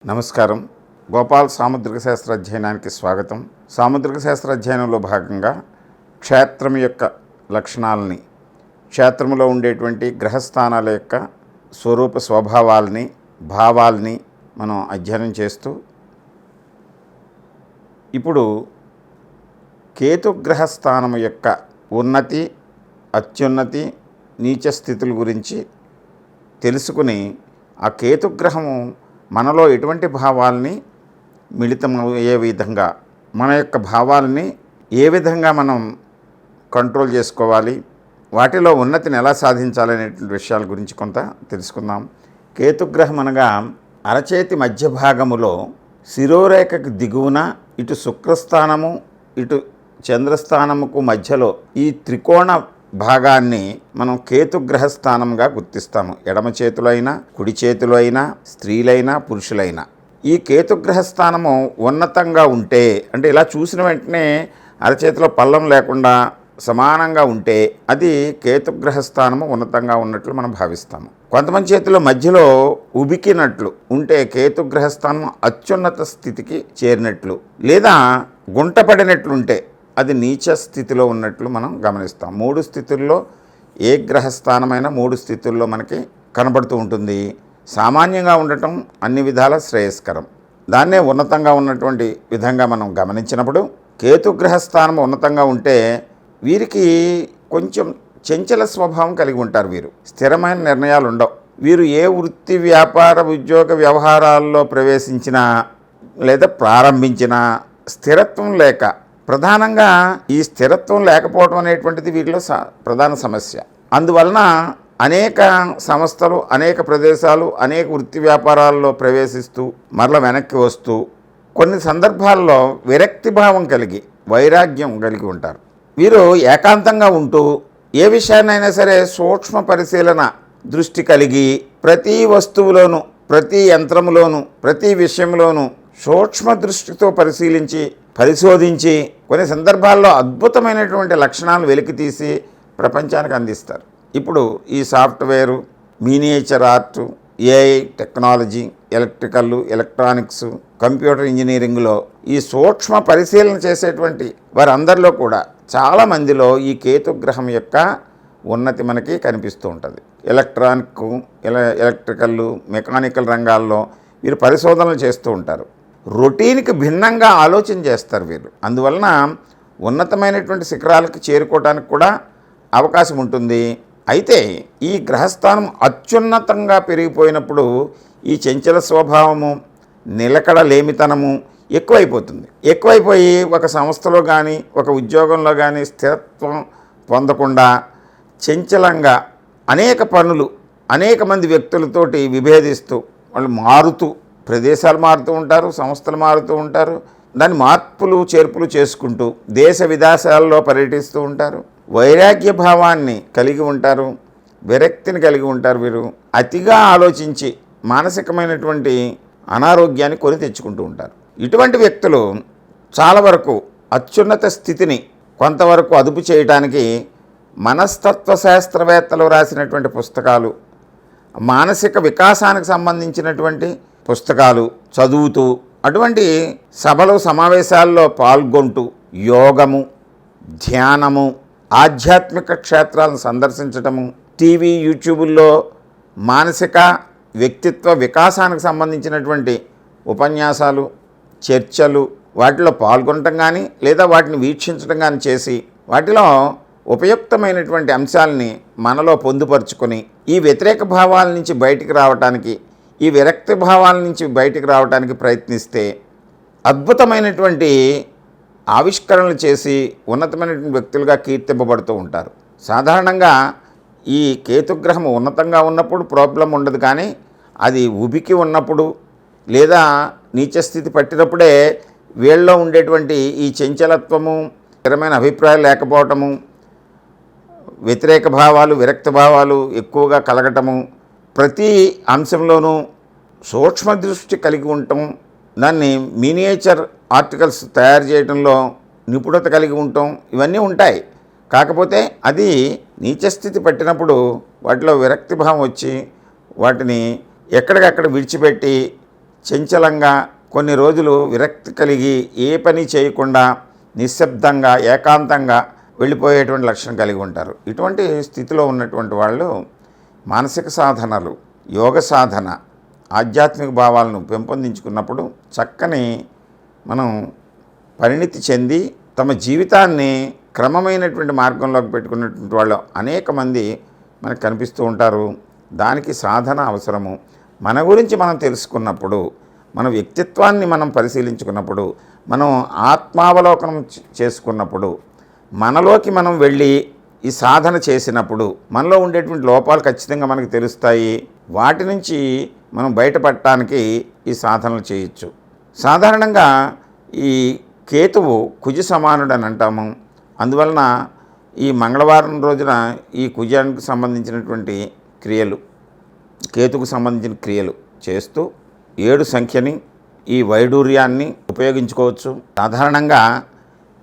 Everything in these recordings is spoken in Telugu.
నమస్కారం. గోపాల్ సాముద్రిక శాస్త్ర అధ్యయనానికి స్వాగతం. సాముద్రిక శాస్త్ర అధ్యయనంలో భాగంగా క్షేత్రం యొక్క లక్షణాలని, క్షేత్రంలో ఉండేటువంటి గ్రహస్థానాల యొక్క స్వరూప స్వభావాల్ని, భావాల్ని మనం అధ్యయనం చేస్తూ ఇప్పుడు కేతుగ్రహస్థానం యొక్క ఉన్నతి, అత్యున్నతి, నీచ స్థితుల గురించి తెలుసుకుని ఆ కేతుగ్రహము మనలో ఎటువంటి భావాల్ని మిళితమయ్యే విధంగా, మన యొక్క భావాలని ఏ విధంగా మనం కంట్రోల్ చేసుకోవాలి, వాటిలో ఉన్నతిని ఎలా సాధించాలనేటువంటి విషయాల గురించి కొంత తెలుసుకుందాం. కేతుగ్రహం అనగా అరచేతి మధ్య భాగములో శిరోరేఖకు దిగువన ఇటు శుక్రస్థానము ఇటు చంద్రస్థానముకు మధ్యలో ఈ త్రికోణ భాగాన్ని మనం కేతుగ్రహస్థానంగా గుర్తిస్తాము. ఎడమ చేతిలో అయినా, కుడి చేతిలో అయినా, స్త్రీలైనా పురుషులైనా ఈ కేతుగ్రహస్థానము ఉన్నతంగా ఉంటే, అంటే ఇలా చూసిన వెంటనే అరచేతిలో పల్లం లేకుండా సమానంగా ఉంటే అది కేతుగ్రహస్థానము ఉన్నతంగా ఉన్నట్లు మనం భావిస్తాము. కొంతమంది చేతిలో మధ్యలో ఉబికినట్లు ఉంటే కేతుగ్రహస్థానం అత్యున్నత స్థితికి చేరినట్లు, లేదా గుంటపడినట్లుంటే అది నీచ స్థితిలో ఉన్నట్లు మనం గమనిస్తాం. 3 స్థితుల్లో ఏ గ్రహస్థానమైనా 3 స్థితుల్లో మనకి కనబడుతూ ఉంటుంది. సామాన్యంగా ఉండటం అన్ని విధాల శ్రేయస్కరం. దాన్నే ఉన్నతంగా ఉన్నటువంటి విధంగా మనం గమనించినప్పుడు కేతుగ్రహస్థానం ఉన్నతంగా ఉంటే వీరికి కొంచెం చంచల స్వభావం కలిగి ఉంటారు. వీరు స్థిరమైన నిర్ణయాలు ఉండవు. వీరు ఏ వృత్తి, వ్యాపార, ఉద్యోగ వ్యవహారాల్లో ప్రవేశించినా లేదా ప్రారంభించినా స్థిరత్వం లేక, ప్రధానంగా ఈ స్థిరత్వం లేకపోవడం అనేటువంటిది వీరిలో ప్రధాన సమస్య. అందువలన అనేక సంస్థలు, అనేక ప్రదేశాలు, అనేక వృత్తి వ్యాపారాల్లో ప్రవేశిస్తూ మరల వెనక్కి వస్తూ కొన్ని సందర్భాల్లో విరక్తి భావం కలిగి, వైరాగ్యం కలిగి ఉంటారు. వీరు ఏకాంతంగా ఉంటూ ఏ విషయాన్నైనా సరే సూక్ష్మ పరిశీలన దృష్టి కలిగి ప్రతి వస్తువులోనూ, ప్రతి యంత్రములోనూ, ప్రతి విషయంలోనూ సూక్ష్మ దృష్టితో పరిశోధించి కొన్ని సందర్భాల్లో అద్భుతమైనటువంటి లక్షణాలు వెలికితీసి ప్రపంచానికి అందిస్తారు. ఇప్పుడు ఈ software, miniature art, AI technology, electrical, electronics, computer ఇంజనీరింగ్లో ఈ సూక్ష్మ పరిశీలన చేసేటువంటి వారందరిలో కూడా చాలామందిలో ఈ కేతుగ్రహం యొక్క ఉన్నతి మనకి కనిపిస్తూ ఉంటుంది. ఎలక్ట్రికల్, మెకానికల్ రంగాల్లో వీరు పరిశోధనలు చేస్తూ ఉంటారు. రొటీన్కి భిన్నంగా ఆలోచన చేస్తారు వీరు. అందువలన ఉన్నతమైనటువంటి శిఖరాలకు చేరుకోవడానికి కూడా అవకాశం ఉంటుంది. అయితే ఈ గ్రహస్థానం అత్యున్నతంగా పెరిగిపోయినప్పుడు ఈ చంచల స్వభావము, నిలకడ లేమితనము ఎక్కువైపోయి ఒక సంస్థలో కానీ, ఒక ఉద్యోగంలో కానీ స్థిరత్వం పొందకుండా చంచలంగా అనేక పనులు, అనేక మంది వ్యక్తులతోటి విభేదిస్తూ, వాళ్ళు మారుతూ, ప్రదేశాలు మారుతూ ఉంటారు, సంస్థలు మారుతూ ఉంటారు, దాని మార్పులు చేర్పులు చేసుకుంటూ దేశ విదేశాల్లో పర్యటిస్తూ ఉంటారు. వైరాగ్య భావాన్ని కలిగి ఉంటారు, విరక్తిని కలిగి ఉంటారు. వీరు అతిగా ఆలోచించి మానసికమైనటువంటి అనారోగ్యాన్ని కొని తెచ్చుకుంటూ ఉంటారు. ఇటువంటి వ్యక్తులు చాలా వరకు అత్యున్నత స్థితిని కొంతవరకు అదుపు చేయడానికి మనస్తత్వ శాస్త్రవేత్తలు రాసినటువంటి పుస్తకాలు, మానసిక వికాసానికి సంబంధించినటువంటి పుస్తకాలు చదువుతూ, అటువంటి సభలు సమావేశాల్లో పాల్గొంటూ యోగము, ధ్యానము, ఆధ్యాత్మిక క్షేత్రాలను సందర్శించటము, టీవీ, యూట్యూబుల్లో మానసిక వ్యక్తిత్వ వికాసానికి సంబంధించినటువంటి ఉపన్యాసాలు, చర్చలు, వాటిలో పాల్గొనటం కానీ లేదా వాటిని వీక్షించడం కానీ చేసి వాటిలో ఉపయుక్తమైనటువంటి అంశాలని మనలో పొందుపరుచుకొని ఈ వ్యతిరేక భావాల నుంచి బయటికి రావటానికి, ఈ విరక్తి భావాల నుంచి బయటికి రావడానికి ప్రయత్నిస్తే అద్భుతమైనటువంటి ఆవిష్కరణలు చేసి ఉన్నతమైనటువంటి వ్యక్తులుగా కీర్తింపబడుతూ ఉంటారు. సాధారణంగా ఈ కేతుగ్రహం ఉన్నతంగా ఉన్నప్పుడు ప్రాబ్లం ఉండదు, కానీ అది ఉబికి ఉన్నప్పుడు లేదా నీచస్థితి పట్టినప్పుడే వీళ్ళలో ఉండేటువంటి ఈ చంచలత్వము, స్థిరమైన అభిప్రాయాలు లేకపోవటము, వ్యతిరేక భావాలు, విరక్త భావాలు ఎక్కువగా కలగటము, ప్రతి అంశంలోనూ సూక్ష్మ దృష్టి కలిగి ఉండటం, దాన్ని మినియేచర్ ఆర్టికల్స్ తయారు చేయడంలో నిపుణత కలిగి ఉండటం, ఇవన్నీ ఉంటాయి. కాకపోతే అది నీచస్థితి పట్టినప్పుడు వాటిలో విరక్తి భావం వచ్చి వాటిని ఎక్కడికక్కడ విడిచిపెట్టి చంచలంగా, కొన్ని రోజులు విరక్తి కలిగి ఏ పని చేయకుండా నిశ్శబ్దంగా ఏకాంతంగా వెళ్ళిపోయేటువంటి లక్షణం కలిగి ఉంటారు. ఇటువంటి స్థితిలో ఉన్నటువంటి వాళ్ళు మానసిక సాధనలు, యోగ సాధన, ఆధ్యాత్మిక భావాలను పెంపొందించుకున్నప్పుడు చక్కని మనం పరిణితి చెంది తమ జీవితాన్ని క్రమమైనటువంటి మార్గంలోకి పెట్టుకున్నటువంటి వాళ్ళు అనేక మంది మనకు కనిపిస్తూ ఉంటారు. దానికి సాధన అవసరము. మన గురించి మనం తెలుసుకున్నప్పుడు, మన వ్యక్తిత్వాన్ని మనం పరిశీలించుకున్నప్పుడు, మనం ఆత్మావలోకనం చేసుకున్నప్పుడు, మనలోకి మనం వెళ్ళి ఈ సాధన చేసినప్పుడు మనలో ఉండేటువంటి లోపాలు ఖచ్చితంగా మనకు తెలుస్తాయి. వాటి నుంచి మనం బయటపడటానికి ఈ సాధనలు చేయొచ్చు. సాధారణంగా ఈ కేతువు కుజ సమానుడు అని అంటాము. అందువలన ఈ మంగళవారం రోజున ఈ కుజానికి సంబంధించినటువంటి క్రియలు, కేతుకు సంబంధించిన క్రియలు చేస్తూ 7 సంఖ్యని, ఈ వైడూర్యాన్ని ఉపయోగించుకోవచ్చు. సాధారణంగా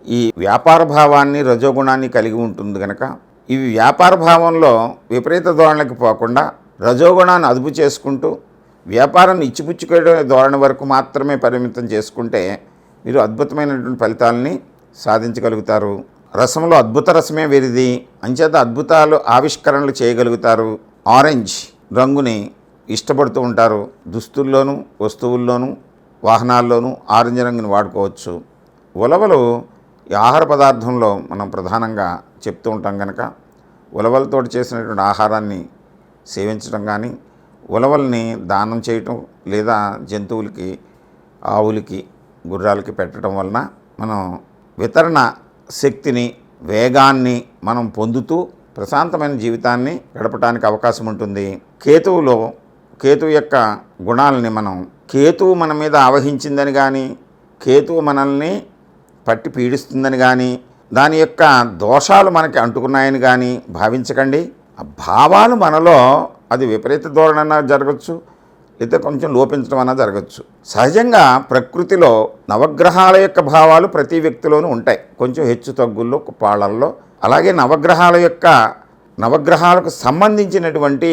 ఈ వ్యాపార భావాన్ని, రజోగుణాన్ని కలిగి ఉంటుంది కనుక ఇవి వ్యాపార భావంలో విపరీత ధోరణికి పోకుండా రజోగుణాన్ని అదుపు చేసుకుంటూ వ్యాపారాన్ని ఇచ్చిపుచ్చుకునే ధోరణి వరకు మాత్రమే పరిమితం చేసుకుంటే మీరు అద్భుతమైనటువంటి ఫలితాలని సాధించగలుగుతారు. రసంలో అద్భుత రసమే వీరిది. అంచేత అద్భుతాలు ఆవిష్కరణలు చేయగలుగుతారు. ఆరెంజ్ రంగుని ఇష్టపడుతూ ఉంటారు. దుస్తుల్లోనూ, వస్తువుల్లోనూ, వాహనాల్లోనూ ఆరెంజ్ రంగుని వాడుకోవచ్చు. ఉలవలు ఈ ఆహార పదార్థంలో మనం ప్రధానంగా చెప్తూ ఉంటాం కనుక ఉలవలతో చేసినటువంటి ఆహారాన్ని సేవించడం కానీ, ఉలవల్ని దానం చేయటం లేదా జంతువులకి, ఆవులకి, గుర్రాలకి పెట్టడం వలన మనం వితరణ శక్తిని, వేగాన్ని మనం పొందుతూ ప్రశాంతమైన జీవితాన్ని గడపడానికి అవకాశం ఉంటుంది. కేతువు యొక్క గుణాలని కేతువు మన మీద ఆవహించిందని కానీ, కేతువు మనల్ని పట్టి పీడిస్తుందని కానీ, దాని యొక్క దోషాలు మనకి అంటుకున్నాయని కానీ భావించకండి. ఆ భావాలు మనలో అది విపరీత ధోరణి జరగచ్చు, లేదా కొంచెం లోపించడం అన్నా జరగచ్చు. సహజంగా ప్రకృతిలో నవగ్రహాల యొక్క భావాలు ప్రతి వ్యక్తిలోనూ ఉంటాయి, కొంచెం హెచ్చు తగ్గుల్లో, పాళ్ళల్లో. అలాగే నవగ్రహాలకు సంబంధించినటువంటి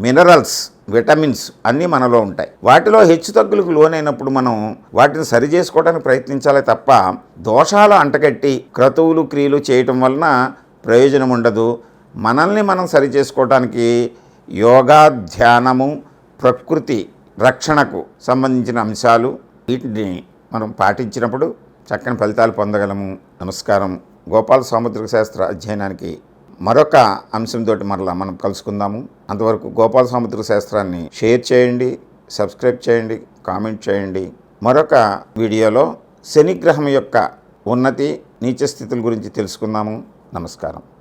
మినరల్స్, విటమిన్స్ అన్నీ మనలో ఉంటాయి. వాటిలో హెచ్చు తగ్గులకు లోనైనప్పుడు మనం వాటిని సరి చేసుకోవడానికి ప్రయత్నించాలి తప్ప దోషాలు అంటగట్టి క్రతువులు, క్రియలు చేయటం వలన ప్రయోజనం ఉండదు. మనల్ని మనం సరి చేసుకోవడానికి యోగా, ధ్యానము, ప్రకృతి రక్షణకు సంబంధించిన అంశాలు, వీటిని మనం పాటించినప్పుడు చక్కని ఫలితాలు పొందగలము. నమస్కారం. గోపాల సాముద్రిక శాస్త్ర అధ్యయనానికి మరొక అంశంతో మరలా మనం కలుసుకుందాము. అంతవరకు గోపాల సాముద్రిక శాస్త్రాన్ని షేర్ చేయండి, సబ్స్క్రైబ్ చేయండి, కామెంట్ చేయండి. మరొక వీడియోలో శనిగ్రహం యొక్క ఉన్నతి, నీచ స్థితుల గురించి తెలుసుకుందాము. నమస్కారం.